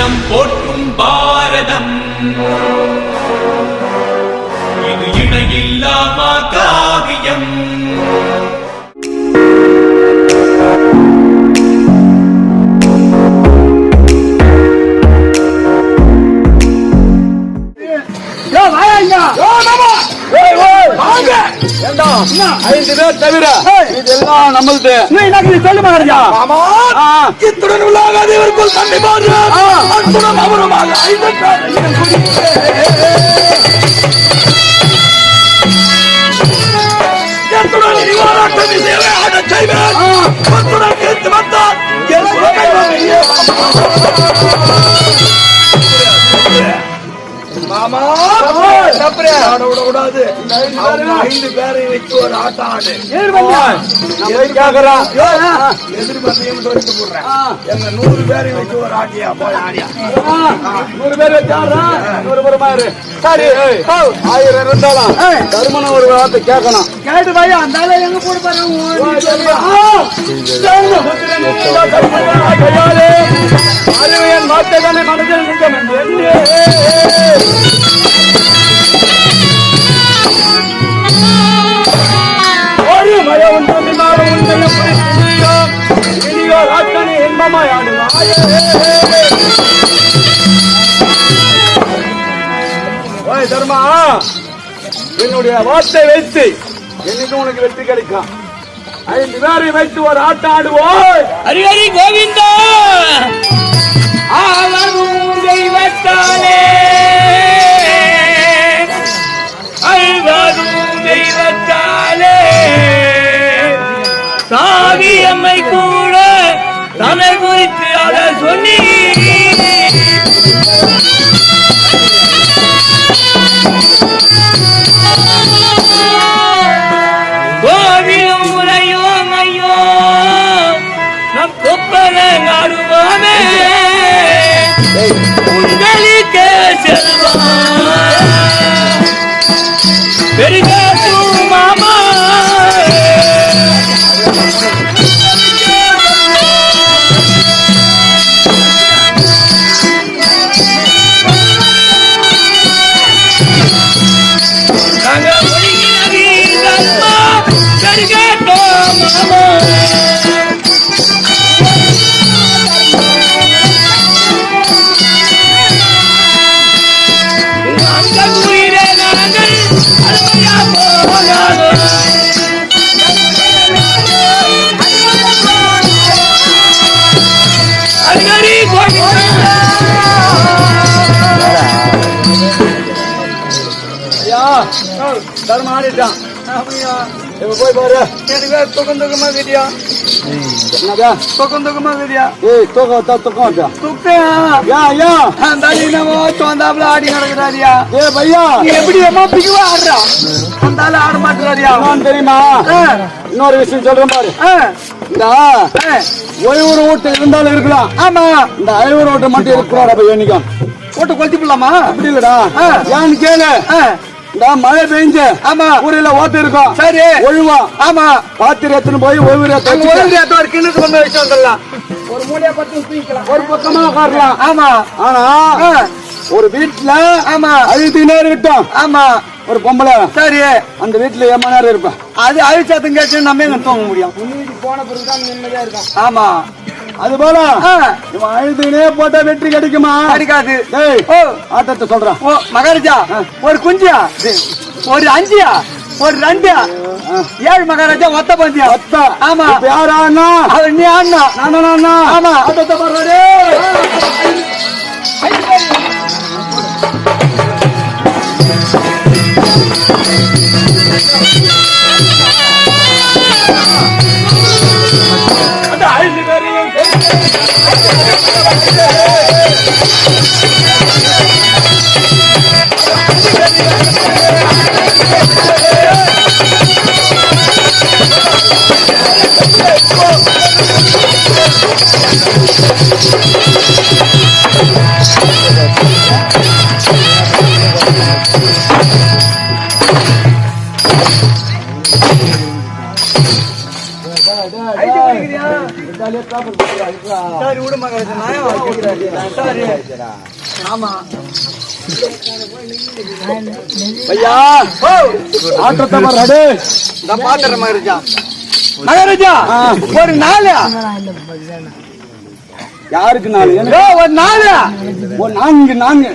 அகிலம் போற்றும் பாரதம் இது இணையில்லாமா காவியம். ஐந்து பேர் தவிர இதெல்லாம் நம்மளுது. சொல்லு மகாராஜா. இத்துடன் உள்ளாகாது இவருக்குள் கண்டிப்பாக அவருமாக மாமா விடக்கூடாது. ஐந்து பேரை வச்சு ஒரு ஆட்டம் ஆடு. எங்க 100 பேரை வச்சு ஒரு ஆட்டியா போய் ஆடியா 100 பேர் வச்சு ஆடுறான். 100 பேருமாரு சரி 1000 இருந்தாலும் தருமன ஒரு வார்த்தை கேட்கணும். கேட்டு பையா அந்த எங்க போட்டு பாருங்க. அறிவியல் மாற்றத்தானே மனதில் ஒரு மயம் மாறும் இனியோ ராஜ்தானி என்பமாயாடு. தர்மா என்னுடைய வார்த்தை வைத்து என்னைக்கு உனக்கு வெற்றி கிடைக்கும். 5 பேரை வைத்து ஒரு ஆட்டம் ஆடுவோம். ஹரிஹரி கோவிந்தா ஆவரும் தெய்வத்தாலே அழ்வரும் தெய்வத்தாலே சாவி அம்மை கூட தன்னை குறித்து அதை சொல்லி கோவிலும் முறையோ ஐயோ நம் கொப்பனை நாடுவாமே உங்களுக்கு செல்வம் பெருகாட்டும் மாமா. நாங்கள் ஒழுங்கினது தர்மா பெருகாட்டும் மாமா. தர்மம் ஆடிட்டான். போய் பாரு. தூக்கம் தூக்கமா கிட்டியா தூக்கம் தூக்கமா கிட்டியா தோந்தாப்புல ஆடி நடக்கிறாரியா. ஏ பையா எப்படி அம்மா பிக்குவா ஆடுறா அந்த ஆளு ஆட மாட்டுறாரியா தெரியுமா? இன்னொரு விஷயம் சொல்றேன் பாரு. இந்த ஓய்வூர் ஓட்டு இருந்தாலும் இருக்கலாம். ஆமா இந்த ஐநூறு ஓட்டு மட்டும் இருக்கக்கூடாது. என்னைக்கும் ஓட்டு கொளுத்தி போடலாமா? அப்படி இல்லடா. ஏன்னு கேளு. இந்த மழை பெஞ்சு ஆமா ஊரில் ஓட்டு இருக்கும். சரி ஒழுவா. ஆமா பாத்திரம் எடுத்துன்னு போய் ஓய்வு ஒரு கிண்ணத்துக்கு வந்து வச்சு வந்துடலாம். ஒரு மூலையா பத்து தூக்கலாம். ஒரு பக்கமா உட்காரலாம். ஆமா ஆனா ஒரு வீட்டுல ஆமா 5 நேரம் விட்டோம். ஆமா ஒரு பொம்பளை சரி அந்த வீட்டுல 7 மணி நேரம் இருப்பேன். அது அழிச்சாத்தும் கேட்டு நம்ம எங்க தூங்க முடியும். போன பிறகுதான் நிம்மதியா இருக்கும். ஆமா அது போல இவன் அழுதுனே போட்டா வெற்றி கிடைக்குமா? கிடைக்காது. ஆட்டத்தை சொல்றான். ஓ மகாராஜா ஒரு குஞ்சியா ஒரு 5 ஒரு 2 7 மகாராஜா ஒத்த பந்தியா ஒத்த. ஆமா யார் ஆனா அவர் நீ ஆனா நானா? ஆமா ஆட்டத்தை பாடுறாரு. சரி விடு மகாராஜா நான் சரி ஆமா ஐயா ஆட்டத்தை ரெடி நான் பாக்குறேன் மகாராஜா மகாராஜா ஒரு நாள் யாருக்கு நாலு ஒரு நாள் நான்கு நான்கு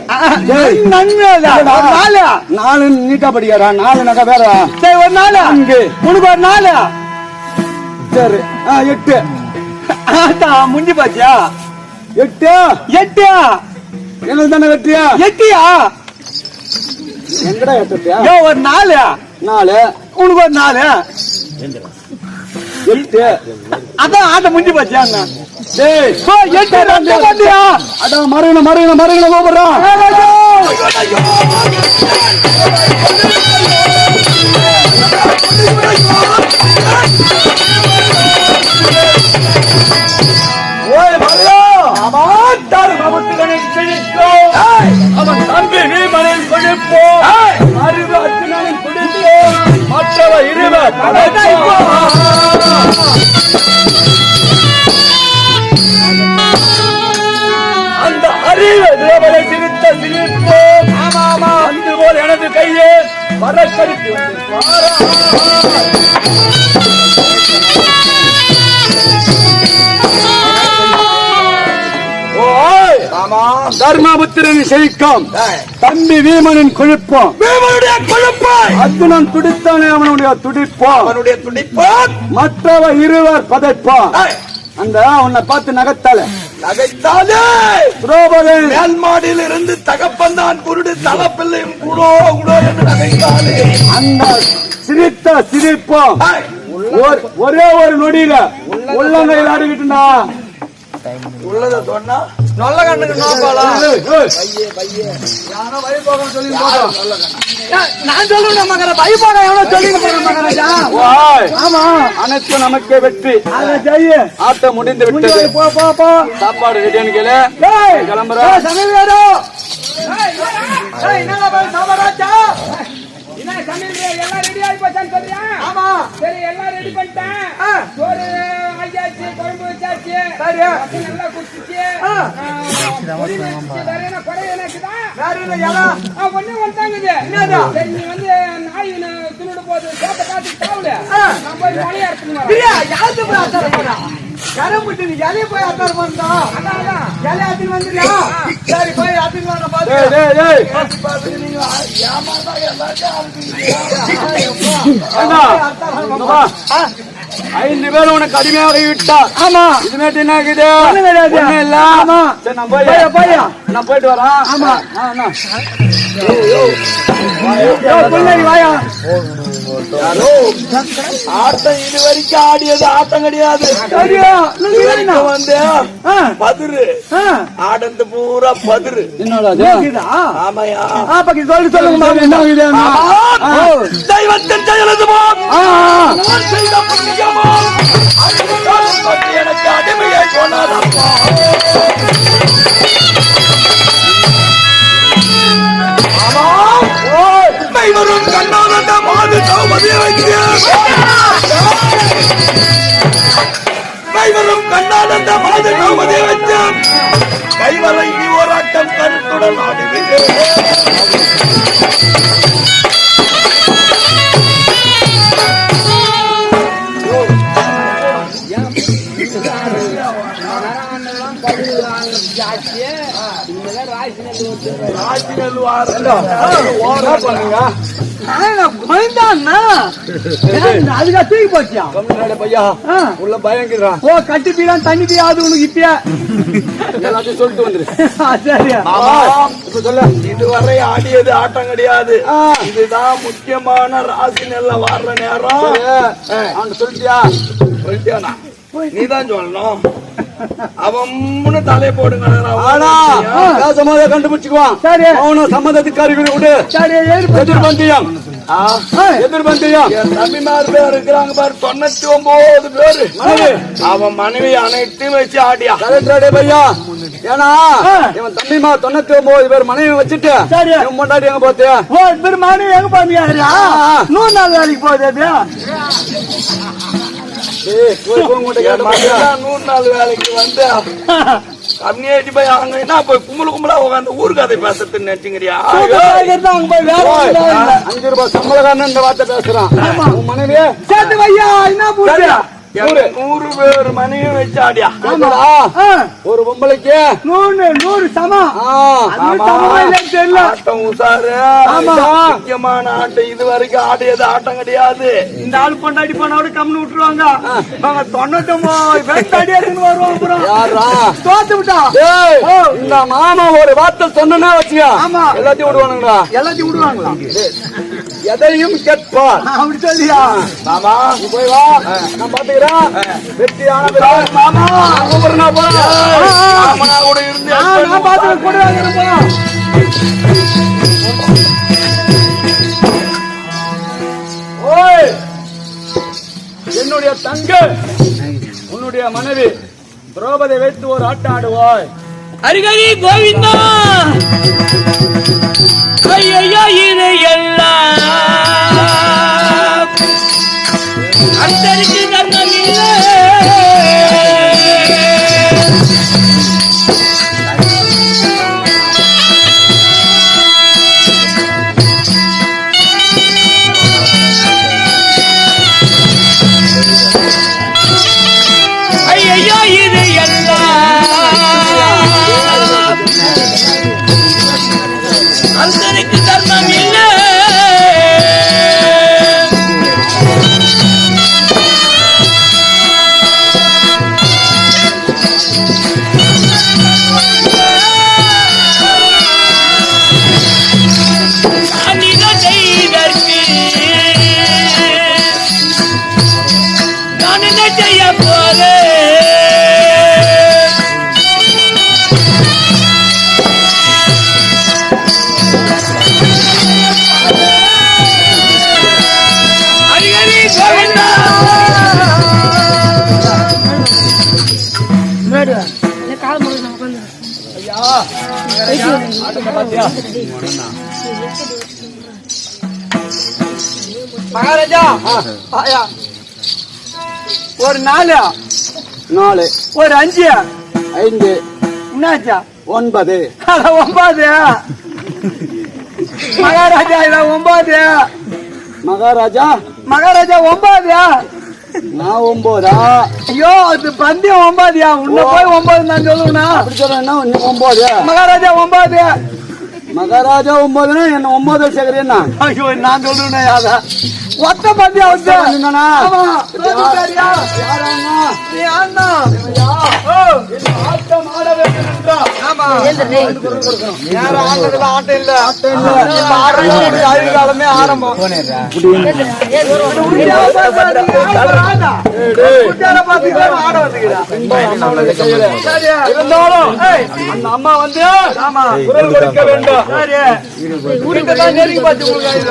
நாலு நீட்டா படிக்கிறா நாலு நகை வேற சரி ஒரு நாள் அங்கு உனக்கு ஒரு நாள் சரி 8 முஞ்சி பாத்தியா 8 எனக்கு தானே வெட்டியா எட்டியா எங்கடா 8 ஒரு நாள் 4 உனக்கு ஒரு நாள் 8 அதான் ஆட்ட முஞ்சி பாத்தியா அதான் மருகன கூப்பிடுறான் அவன் தம்பி நீமனில் கொடுப்போம் அறிவு அர்ஜுனனில் கொடுப்போம் மற்றவ இருவர் அந்த அறிவு தேவனை சிரித்த சிரிப்போம் அன்று போல் எனது கையே வரக்கடித்து தர்மபுத்திரன் செழிக்கும் தம்பி வீமனின் கொழுப்பம் வீமனுடைய கொழுப்பாய் அர்ஜுனன் துடித்தானே அவனுடைய துடிப்போம் அவனுடைய துடிப்போம் மற்றவ இருவர் பதைப்போம் அந்த உன்னை பார்த்து நகைத்தாலே திரௌபதி மேல் மாடியில் இருந்து தகப்பந்தான் குருடு தலப்பிள்ளையும் கூடோ கூடோ என்று நகைத்தாலே அந்த சிரித்த சிரிப்போம் ஒரே ஒரு நொடியில உள்ளங்கையில் ஆடிக்கிட்டுனா உள்ளத சொன்னா நல்ல கண்ணுக்கு நோக்கலாம் நான் சொல்லுவேன் மகர பயப்பாக எவ்வளவு சொல்லி மகாராஜா ஆமா அனைத்து நமக்கு வெற்றி ஜெய ஆட்டம் முடிந்து விட்டது போ சாப்பாடு ரெடியானு கேளு கிளம்புறேன் சமையல் வேறோ என்னடா பாரு சாமராஜா என்ன சமையல் எல்லாம் ரெடி ஆகி போச்சான்னு சொல்றியா? ஆமா சரி எல்லாம் ரெடி பண்ணிட்டேன். சோறு ஆயாச்சு, குழம்பு வச்சாச்சு, சரி நல்லா குடிச்சிச்சு, பொடி வச்சு வேற என்ன குறை எனக்குதா? வேற என்ன எல்லாம் ஒண்ணு வந்துட்டாங்குது. சரி நீ வந்து நாய் துணுடு போது சேப்ப காத்துக்கு தாவுல நான் போய் மலையா எடுத்துன்னு யாருக்கு போய் ஆத்தாரம் பண்ணா கரம்புட்டு நீ இலைய போய் ஆத்தாரம் பண்ணா அதான் இலைய ஆத்தின்னு வந்துறியா? சரி போய் ஆத்தின்னு வாங்க பாத்து நீங்க ஏமாந்தா எல்லாத்தையும் 5 பேர் உனக்கு அடிமையாக விட்டார். ஆமா இதுமேட்டு என்ன இருக்குது? இல்ல. ஆமா சரி நான் நான் போயிட்டு வரேன். ஆமா ஆட்டம் இது வரைக்கும் ஆடியது ஆட்டம் கிடையாது. வந்து பதிரு ஆடந்து பூரா பதிரு. ஆமாயா தெய்வத்தின் செயலது செய்த புண்ணியமோ எனக்கு அடிமையை கொண்டாடப்பா. வரும் கண்ணானந்த மாது சௌமதியை வரும் கண்ணானந்த மாது சௌமதியை வச்சு கைவரை இனி போராட்டம் கருத்துடன் ஆடுகிறேன். அதுக்கா தூக்கி போச்சியா பையா உள்ள பயங்கிறான். ஓ கட்டி பீடான் தண்ணி பீயாது உனக்கு இப்ப எல்லாத்தையும் சொல்லிட்டு வந்துரு. சரியா இதுவரை ஆடியது ஆட்டம் கிடையாது. இதுதான் முக்கியமான ராசி நெல்ல வர்ற நேரம். அவன் சொல்லிட்டியா? சொல்லிட்டியானா? நீதான் சொல்லணும். அவன் தலை போடுங்க. கண்டுபிடிச்சுக்குவான். சரி அவனும் சம்மந்தத்துக்காரிகளை விடு. சரி எதிர்பந்தியம் எதிர்பந்தியம் என் தம்பிமார் பேர் இருக்கிறாங்க பாரு 99 பேரு. அவன் மனைவி அனைத்தையும் வச்சு ஆடியா கலெக்டரே பையா. ஏன்னா இவன் தம்பிமா 99 பேர் மனைவி வச்சுட்டு இவன் முன்னாடி எங்க போத்தியா? ஓ பேர் மனைவி எங்க போந்தியா? 100 நாள் வேலைக்கு போகுது. 100 நாள் வேலைக்கு வந்து கம்மியாட்டி போய் அங்க என்ன போய் கும்பலா உட்காந்து ஊருக்கு அதை பேசுறதுன்னு நினைச்சுங்கிறியா? 5 ரூபாய் சம்பளக்காரன் இந்த வார்த்தை பேசுறான். உன் மனைவி சேர்த்து வையா என்ன பூஜை 100 பேர் மனைவி வச்சாடியா ஒரு பொம்பளைக்கு 100 சமம் தெரியல ஆட்டம் உசாரு முக்கியமான ஆட்டம். இது வரைக்கும் ஆடியது ஆட்டம் கிடையாது. இந்த ஆள் கொண்டாடி போனோட கம்னு விட்டுருவாங்க. நாங்க 99 பேர் அடியாருன்னு வருவோம். அப்புறம் யாரா தோத்து விட்டா இந்த மாமா ஒரு வார்த்தை சொன்னா வச்சுக்கா எல்லாத்தையும் விடுவானுங்களா? எல்லாத்தையும் விடுவாங்களா? எதையும் கேட்பார். அப்படி சொல்லியா மாமா நீ போய் வா, நான் பாத்துக்கிறேன். வெற்றியான மாமா கூப்பிடுறா போ. மாமனா கூட இருந்து நான் பாத்து கூட இருப்போம். ஓய் என்னுடைய தங்க உன்னுடைய மனைவி திரௌபதி வைத்து ஒரு ஆட்டம் ஆடுவாய். ஹரிஹரி கோவிந்தா ஐயா இது எல்லாம் அந்தருக்கு தர்மம் இல்லை. ஐயா இது எல்லாம் அந்தருக்கு தர்மம் இல்லை. நான் என்ன செய்ய போறேன்? மகாராஜா ஒரு 4 ஒரு 5 என்னாச்சா 9 9 மகாராஜா இல்ல 9 மகாராஜா 9 நான் 9 ஐயோ அது பந்தயம் 9 உன்ன போய் 9 நான் சொல்லுவேனா? அப்படி சொல்றேன்னா 9 மகாராஜா 9 மகாராஜா 9 என்ன 9 சேர்க்கிறேன்னா? ஐயோ நான் சொல்லுவேனா? யாரா ஒத்த பந்தயம் வந்து ஆட்டம் ஆட வேண்டும் என்றா ஆட்டம் இல்ல காலமே ஆரம்பம். இருந்தாலும் அந்த அம்மா வந்து குரல் கொடுக்க வேண்டும். நெருங்கி பார்த்து உங்களுக்கு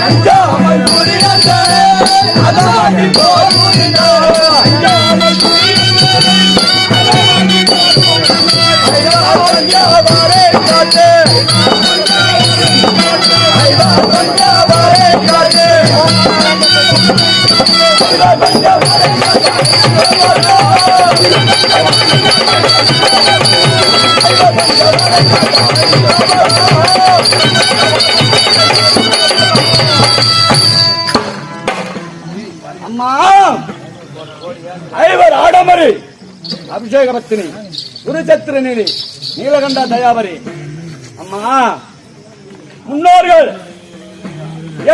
அஞ்சா அம்மா ஐவர் ஆடமரி அபிஷேக பத்தினி குருச்சத்திர நீலி நீலகண்டா தயாபரி. அம்மா முன்னோர்கள்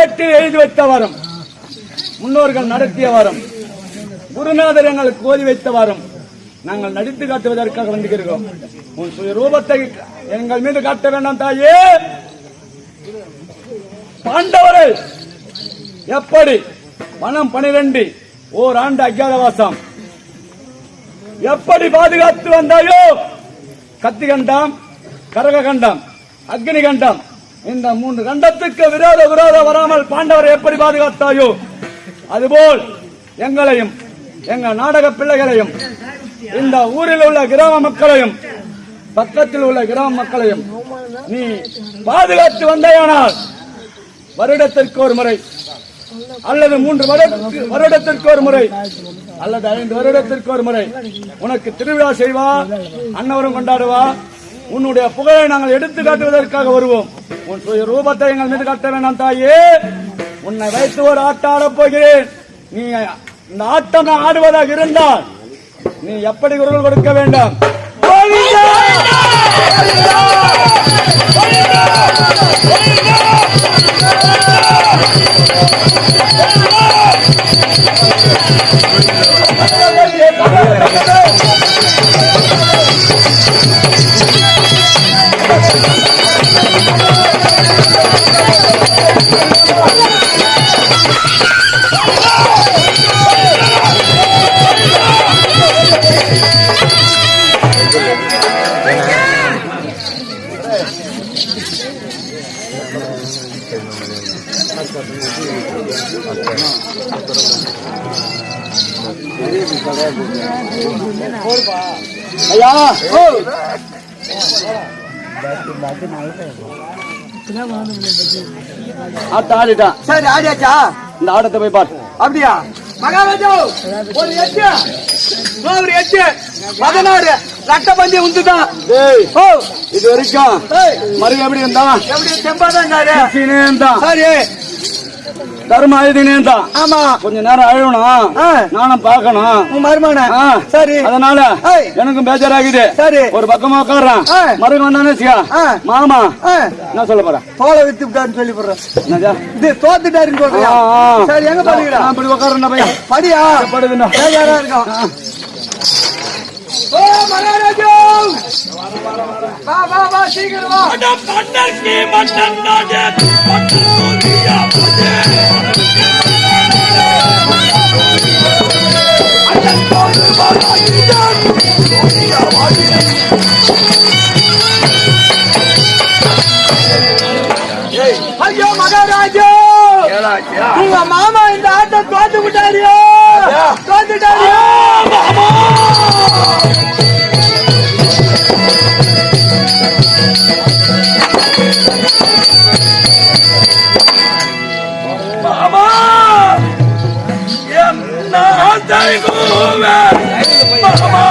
ஏட்டில் எழுதி வைத்த வரம், முன்னோர்கள் நடத்திய வரம், குருநாதர் எங்களுக்கு ஓதி வைத்த வரம் நாங்கள் நடித்து காட்டுவதற்காக வந்திருக்கிறோம். உன் சுய ரூபத்தை எங்கள் மீது காட்ட வேண்டாம் தாயே. பாண்டவர்கள் எப்படி மனம் 12 ஓராண்டு அஜ்ஞாதவாசம் எப்படி பாதுகாத்து வந்தாயோ, கத்தி கண்டம், கரக கண்டம், அக்னி கண்டம், இந்த 3 கண்டத்துக்கு விரோத வராமல் பாண்டவரை எப்படி பாதுகாத்தாயோ, அதுபோல் எங்களையும் எங்கள் நாடக பிள்ளைகளையும் இந்த ஊரில் உள்ள கிராம மக்களையும் பக்கத்தில் உள்ள கிராம மக்களையும் நீ பாதுகாத்து வந்தாயானால் வருடத்திற்கு ஒரு முறை அல்லது 3 வருடத்திற்கு ஒரு முறை அல்லது 5 வருடத்திற்கு ஒரு முறை உனக்கு திருவிழா செய்வா, அன்னவரும் கொண்டாடுவா. உன்னுடைய புகழை நாங்கள் எடுத்து காட்டுவதற்காக வருவோம். உன் சுய ரூபத்தை எங்கள் மீது காட்ட வேண்டாம் தாயே. உன்னை வைத்து ஒரு ஆட்டம் ஆடப் போகிறேன். நீ இந்த ஆட்டம் ஆடுவதாக இருந்தால் நீ எப்படி குரல் கொடுக்க வேண்டாம். ஐயா ஆட்ட ஆடிட்டான். சரி ஆடியாச்சா? இந்த ஆட்டத்தை போய் பாரு. அப்படியா? மகாராஜா ஒரு 8 16 ரட்ட பந்தி உந்துதான். இது வரைக்கும் மருக எப்படி இருந்தான்? எப்படி தெம்பாதான் சரி தர்ம அழுதினே தான். ஆமா கொஞ்ச நேரம் அழுவணும், நானும் பார்க்கணும் உன் மருமான. சரி அதனால எனக்கும் பேஜராகுது. சரி ஒரு பக்கமா உட்காடுறான். மருங்க வந்தானே மாமா என்ன சொல்ல போறேன்? தோலை வித்து விட்டாருன்னு சொல்லி போடுறேன். இது தோத்துட்டாருன்னு சொல்றியா? சரி எங்க படிக்கிறா? அப்படி உட்காருண்ணா பையன். படியா படுதுண்ணா பேஜாரா இருக்கும். ஓ மகாராஜா வா வா வா சீக்கிரம் வா. பண்டர்கி மண்டனாஜே பட்டூரியா பஜே அண்ணன் போது வாடியான் சோனியா வாடி. ஐயோ மகாராஜா உங்க மாமா இந்த ஆட்டை தோத்து விட்டாரியா? தோத்துட்டாரியா மாமா? மாமா என்ன தைகுவே மாமா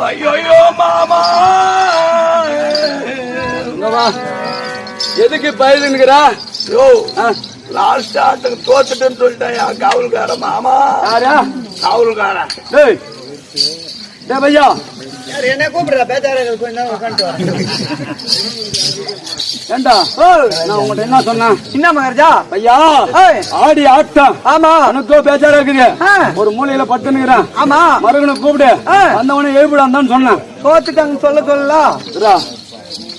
ஐயோ மாமா எதுக்கு பயந்துங்கிறா? யோ லாஸ்ட் ஆட்டுக்கு தோத்துட்டுன்னு சொல்லிட்டேன் காவல்கார மாமா. யாரா காவல்காரன்? டேய் டேய் பையா, என்ன கூப்பிடுறா பேச்சார கொஞ்ச நேரம் உட்காந்து ஏண்டா நான் உங்கள்கிட்ட என்ன சொன்னேன்? என்ன மகாராஜா? ஐயா ஆடி ஆட்டம். ஆமா எனக்கோ பேச்சாரா இருக்குது. ஒரு மூலையில பட்டுனுங்கிறேன். ஆமா மருகனை கூப்பிடு, வந்தவனே எழுப்பிடான்னு சொன்னேன். தோத்துட்டாங்க சொல்லலாம்.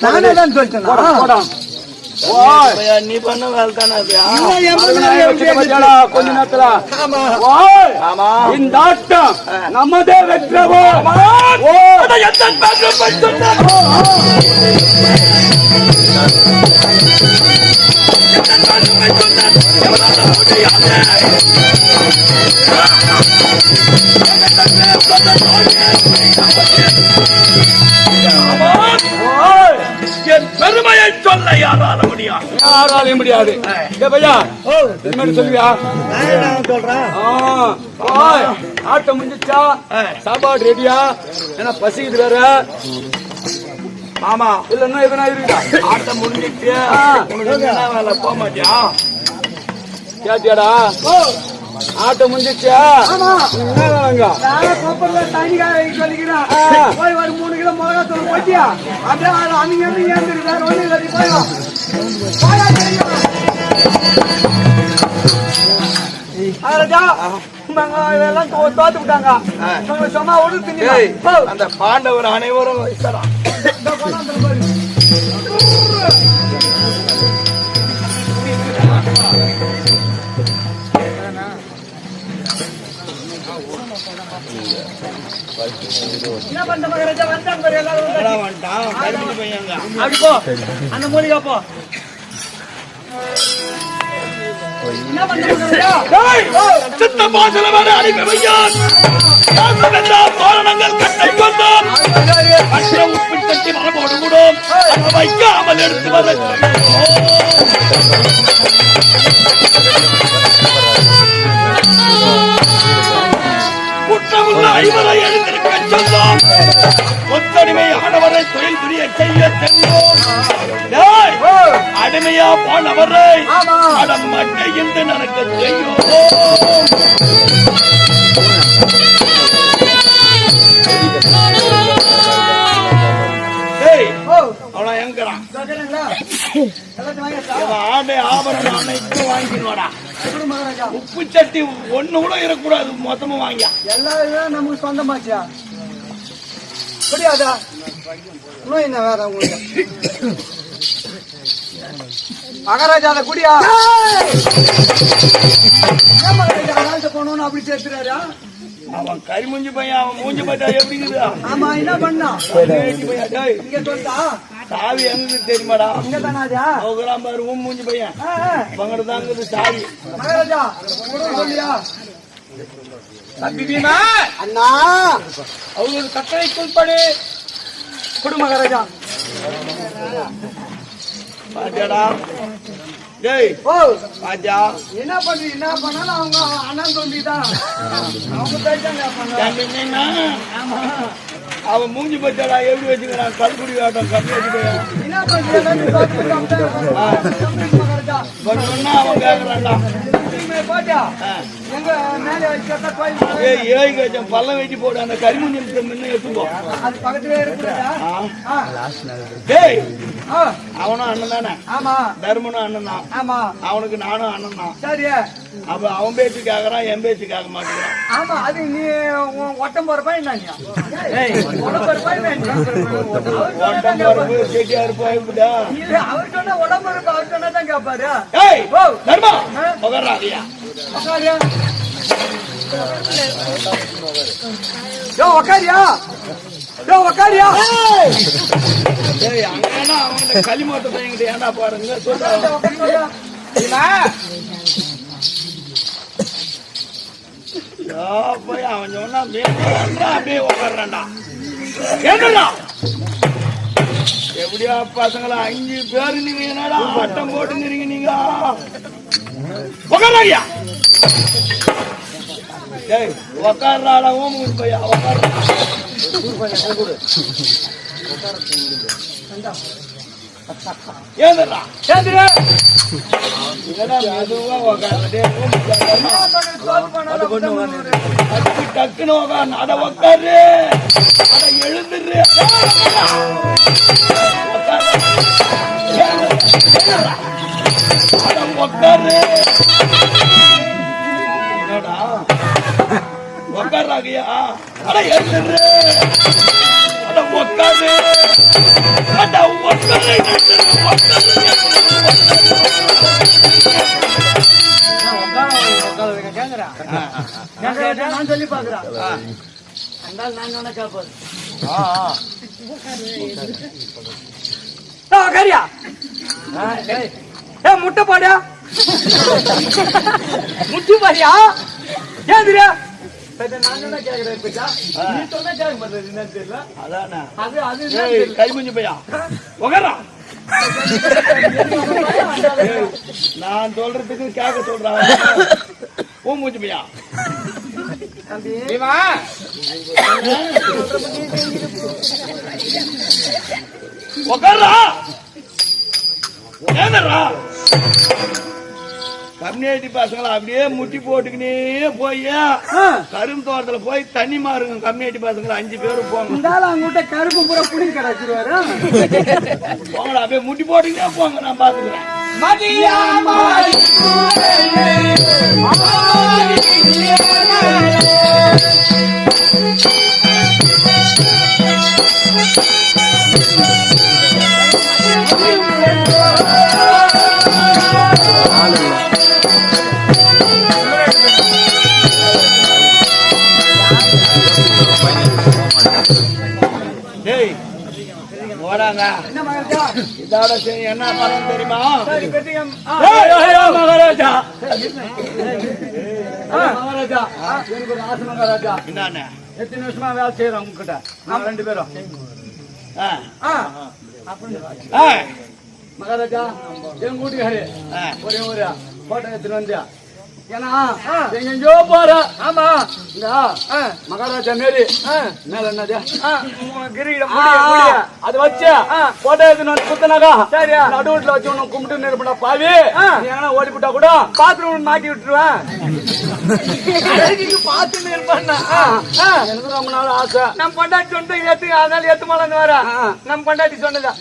நானே தான் சொல்லிட்டேன். போடா நீ பண்ண வேலை தானே அது? கொஞ்ச நேரத்துல இந்த ஆட்டம் நம்மதே வெற்றவோ. என் பெருமையை சொல்ல யாரால முடியாது? யாராலையும் முடியாது. பையா சொல்லுவியா? சொல்றேன். ஆட்டம் முடிஞ்சிச்சா? சாப்பாடு ரெடியா? ஏன்னா பசிக்குது வேற. ஆமா இல்லன்னா எதனா இருக்குதா? ஆட்டம் முடிஞ்சிச்சு. உனக்கு என்ன வேலை? போக மாட்டியா? கேட்டியாடா? ஆட்டம் முடிஞ்சிச்சா? என்ன வேலைங்க? போய் ஒரு 3 கிலோ மிளகா தூள் போட்டியா? அப்படியே அவங்க ஏந்துருக்காரு. ஒண்ணு இல்லை போயா இதெல்லாம் தோத்து விட்டாங்க. சும்மா ஒண்ணு அந்த பாண்டவர் அனைவரும் வைக்கலாம். என்ன பண்ற மகாராஜா? வந்தாங்க பாரு எல்லாரும். வந்துட்டான் கரும்பு பையங்க. அப்படி போ, அந்த மூலிகா போ. என்ன பண்ற மகாராஜா? சித்த பாசல வர அனுப்பி வையான். தோரணங்கள் கட்டை கொண்டான். மற்ற உப்பின் தட்டி மரபோடு கூடும். வைக்காமல் எடுத்து வர குற்றமுள்ள ஐவரை எழுந்திருக்க சொன்னோம். ஒத்தடிமை ஆனவரை தொழில் புரிய செய்ய சென்றோம். அடிமையா போனவரை அடம் மட்டை என்று நடக்க செய்யும். அவனா எங்கிறான்? ஆடை ஆபரணம் அனைத்தும் வாங்கினோடா. உப்பு சட்டி ஒண்ணு கூட இருக்கக்கூடாது, மொத்தமும் வாங்கியா. எல்லாம் நமக்கு சொந்தமாச்சியா? முடியாதா? இன்னும் என்ன வேற உங்களுக்கு? மகாராஜா அதை குடியா? மகாராஜா போனோன்னு அப்படி சேர்த்துறாரா? அவன் கரிமுஞ்சி பையன், அவன் மூஞ்சி பார்த்தா எப்படி இருக்குதா? ஆமா என்ன பண்ணா? இங்க சொல்லிட்டா சாவி எங்க தெரியுமாடா? இங்க தானாஜா பாரு உன் மூஞ்சி பையன் பங்கதாங்குது சாவி. மகாராஜா சொல்லியா? தம்பி பீமா அண்ணா அவங்களுக்கு கட்டளைக்குள்படி கொடு மகாராஜா. பாத்தியாடா? டேய் ஓ பாத்தியா என்ன பண்றீ? என்ன பண்ணாலும் அவங்க அண்ணன் சொல்லிதான் அவங்க பேசாங்க. அவன் மூஞ்சி பச்சாடா எப்படி வச்சுக்கிறான்? கல்குடி ஆட்டம் கம்மி வச்சு என்ன பண்றீங்க? சொன்னா அவன் கேட்கறான்டா. பாத்தியா எங்க மேலே வச்சா கோயில் ஏழு கஜம் பள்ளம் வெட்டி போடு. அந்த கரிமுஞ்சி முன்ன எடுத்துப்போ. அது பக்கத்துல இருக்கிறதா? டேய் அவனும் அண்ணன் தானே? ஆமா. தர்மனும் அண்ணன் தான். ஆமா. அவனுக்கு நானும் அண்ணன் தான். சரி. அப்ப அவன் பேச்சு கேக்குறான், என் பேச்சு கேட்க மாட்டேங்கிறான். ஆமா அது நீ ஒட்டம் போறப்பா என்ன செட்டியாரு போய்விட்டா அவர் சொன்னா உடம்பு இருப்பா. அவர் சொன்னா தான் கேட்பாரு. தர்மா உட்காரியா? உக்காரியா? உக்காரியா? அங்கன்னா அவங்க களிமூத்த பையன்கிட்ட ஏண்டா பாருங்க சொல்ற. போய் அவன் சொன்னா அப்படியே உட்காடுறான்டா. என்னடா எப்படியா பசங்களா 5 பேரு நீங்க என்னடா ஆட்டம் போட்டுங்கிறீங்க நீங்க? உட்கார்றாயா? ஏய் உட்கார்றாளவும் பையா உட்கார்ற. ஏந்தா சேந்திரா மெதுவா உட்கார்றதே டக்குன்னு உட்காரு. அட உட்காரு, அட எழுந்துரு, அட உட்காரு. என்னடா உட்கார்றாங்கயா? அட எழுந்துரு, அட உட்காரு, அட உட்காரு, நான் சொல்லி பாக்குறேன். நான் சொன்ன கேப்பாரு. கரியா முட்டை பாடியா முட்டி பாடியா ஏன் தெரியா? கை முஞ்சி பையா உட்காரா. நான் சொல்றதுக்கு கேட்க சொல்றான். பூ மூஞ்சி பையா உட்காரா. ஏந்தரா கம்யூனிட்டி பசங்களை அப்படியே முட்டி போட்டுக்கினே போய் கரும்பு தோட்டத்துல போய் தண்ணி மாறுங்க. கம்யூனிட்டி பசங்களை 5 பேரும் போங்க. அவங்ககிட்ட கருப்பு பூரா புடி கிடைச்சிருவாரு. போங்கடா அப்படியே முட்டி போட்டுக்கினே போங்க. நான் பாத்துக்கிறேன். டேய் ஓடாங்க. இதோட சரி என்ன படம் தெரியுமா? மகாராஜா மகாராஜா எனக்கு ஒரு ஆசை மகாராஜா. என்னன்னு எத்தனை வருஷமா வேலை செய்யறோம் உங்ககிட்ட? நாம 2 பேரும். மகாராஜா எங்க வீட்டுக்காரு ஒரே ஒரு போட்டோ எடுத்துட்டு வந்தியா? ஏன்னா எங்கெங்கயோ போற. ஆமா இந்த மகாராஜா மாரி மேல என்னது அது வச்சு போட்டோ எடுத்துன்னு வந்து குத்தனாக்கா சரி நடுவுல வச்சு உன்னை கும்பிட்டு நிற்படா பாவி. ஏன்னா ஓடி விட்டா கூட பாத்ரூம் மாட்டி விட்டுருவேன். பாத்து இருப்பேன். எனக்கு ரொம்ப நாள் ஆசை. நம்ம பொண்டாட்டி சொன்னது ஏத்து, அதனால ஏத்து மாலான்னு வர. நம்ம பொண்டாட்டி சொன்னதா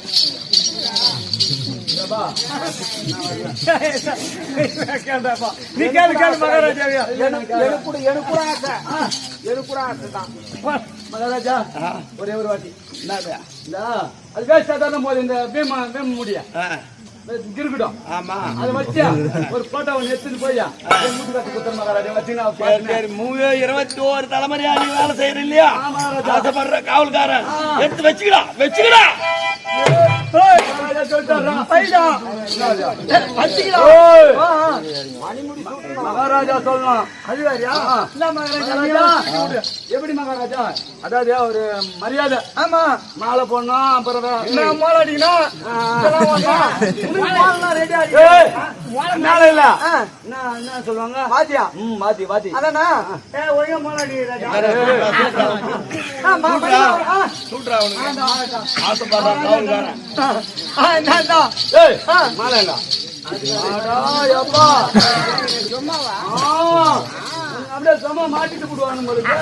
நீ கேளு கேளு மகாராஜா. மகாராஜா ஒரே ஒரு வாட்டி அது வேஸ்டா தானே போது இந்த வேம முடிய இருக்கட்டும். ஆமா அதை வச்சு ஒரு போட்டோ எடுத்துட்டு போய் மூட்டு கட்டு குத்துற மகாராஜா வச்சு 21 தலைமுறையா நீ வேலை செய்யற இல்லையா? ஆசைப்படுற காவல்காரன் எடுத்து வச்சுக்கடா வச்சுக்கடா. மகாராஜா சொல்லணும். எப்படி மகாராஜா? அதாவது ஒரு மரியாதை. ஆமா மாலை போடணும். அப்புறம் மாலை அடிக்கணும். மேல இல்ல என்ன சொல்லுவாங்க? வாத்தியா. வாத்தி வாத்தி அதானா ஒழுங்கா மாலை அடிக்கிறாங்க. ஆசைப்படுற காவல்காரன் மாலைங்க அப்படியே சும்மா மாட்டிட்டு போடுவாங்க உங்களுக்கு.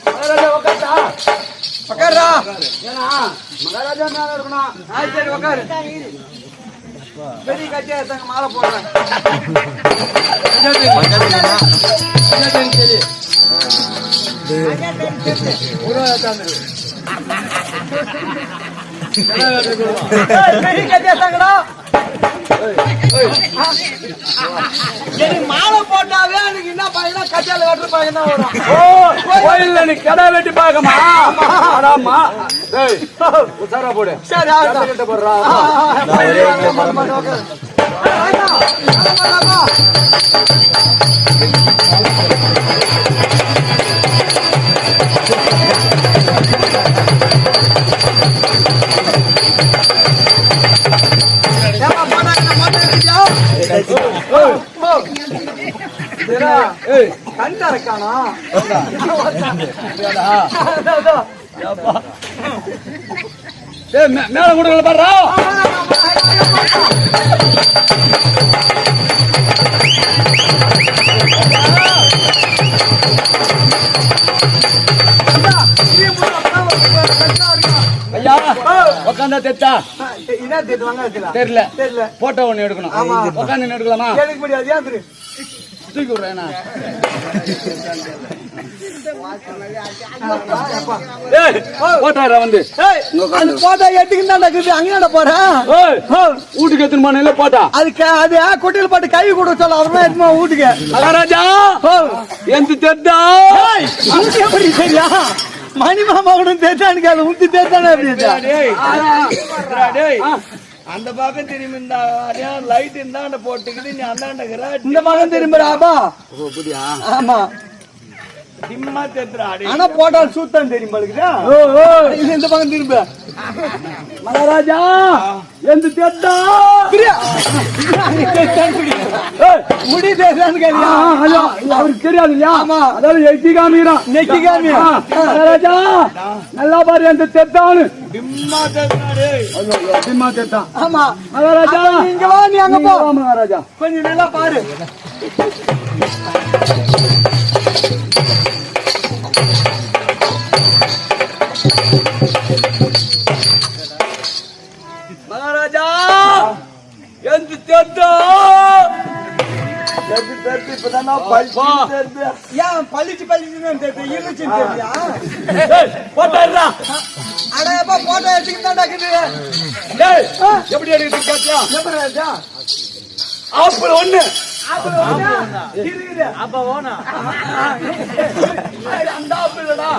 மகாராஜா உட்காரா உட்காரா. ஏன்னா மகாராஜா மேல இருக்கணும். சரி உட்காரு. பெரிய கட்சியா இருந்தாங்க மாலை போடுறேன். மாலை போட்டாவே எனக்கு என்ன பாருன்னா கட்சியால வெட்டுற பாருங்க தான் வரும். கோயில்ல நீ கடை வெட்டி பார்க்கமா உசாரா போடு. சரி ஆகட்டும். கிட்ட போடுறா. கண்டா இருக்கானா மேல கொடுக்கல பாடுறா. ஐயா உட்காந்தா தெத்தா என்ன தேடுவாங்க தெரியல. தெரியல. போட்டோ ஒண்ணு எடுக்கணும். உட்காந்து எடுக்கலாமா? எனக்கு முடியாது. ஏன் திரு தூக்கி விடுறேன். போட்டா வந்து அந்த போட்டோ எட்டுக்கு தான் இருக்குது. அங்கே போறேன் வீட்டுக்கு எத்தனை மணில போட்டா அதுக்கு அது குட்டியில் போட்டு கை கூட சொல்ல அப்புறமா எடுத்துமா வீட்டுக்கு. மகாராஜா எந்த தெத்தா எப்படி சரியா மணிமாமா கூட தேத்தானுக்கு அது உண்டி தேத்தானே அந்த பக்கம் திரும்பி இந்த லைட் இந்தாண்ட போட்டுக்கிட்டு நீ அந்தாண்ட இந்த மகன் திரும்புறாபா. ஆமா திம்மா தேத்துறாடி. ஆனா போட்டால் சூத்தான் தெரியும் பழுக்குதா. இந்த பக்கம் திரும்ப மகாராஜா எந்த தெத்தா முடி தேத்தான்னு கேள்வியா? அவருக்கு தெரியாது இல்லையா? ஆமா. அதாவது எட்டி காமிக்கிறான். நெக்கி காமியா? மகாராஜா நல்லா பாரு எந்த தெத்தான்னு. திம்மா தேத்துறாடி. சிம்மா தெத்தான். ஆமா மகாராஜா இங்க வா, நீ அங்க போ. மகாராஜா கொஞ்சம் நல்லா பாரு. மகாராஜா எந்த தெத்தா இப்பதான் பழிச்சு ஏன் பழிச்சு பழிச்சுன்னு தெரியுது, இருந்துச்சுன்னு தெரியா? போட்டா அடையப்பா போட்டோ எடுத்துக்கிட்டு தான் இருக்குது. எப்படி எடுத்து கேட்டியா? எப்படி ராஜா? ஆப்பிள் ஒண்ணு இருக்குது. அப்ப ஓனா அந்த ஆப்பிள்டா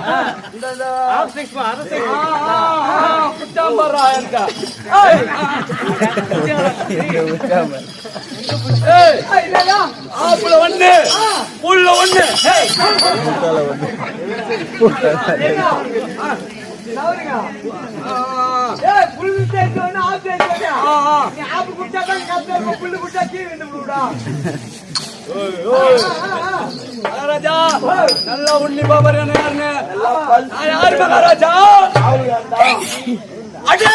இந்த புச்சாம்பரா இருக்கா. ஆப்பிள் ஒண்ணு புல்ல ஒண்ணு. புல்லு தேய்ச்சி ஒண்ணு ஆப்பு தேய்ச்சி நீ ஆப்பு குடிச்சா தான் கஷ்டம், புல்லு குடிச்சா கீழே விட்டு விடுடா. மகாராஜா நல்லா உண்ணி பாபர் யாருன்னு யாரு மகாராஜா? அடே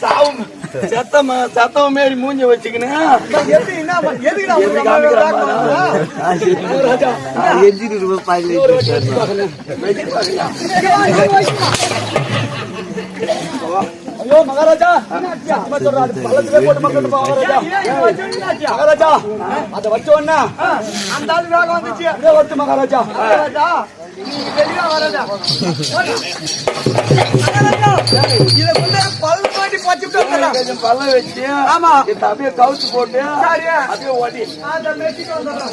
சாவும் சத்தம் மாரி மூஞ்சி வச்சுக்கினு ஐயோ மகாராஜா பள்ளத்திலே போட்டு மக்கள் மகாராஜா அதை வச்ச உடனே அந்த ஆளு வேகம் வந்துச்சு. அதே வச்சு மகாராஜா வெளியா வரதா இத கொண்டு பல் மாட்டி பச்சிட்டு வந்துடா. கொஞ்சம் பல்ல வச்சு ஆமா அப்படியே கவுச்சு போட்டு சரி அப்படியே ஓடி அந்த மெட்டிட்டு வந்துடா.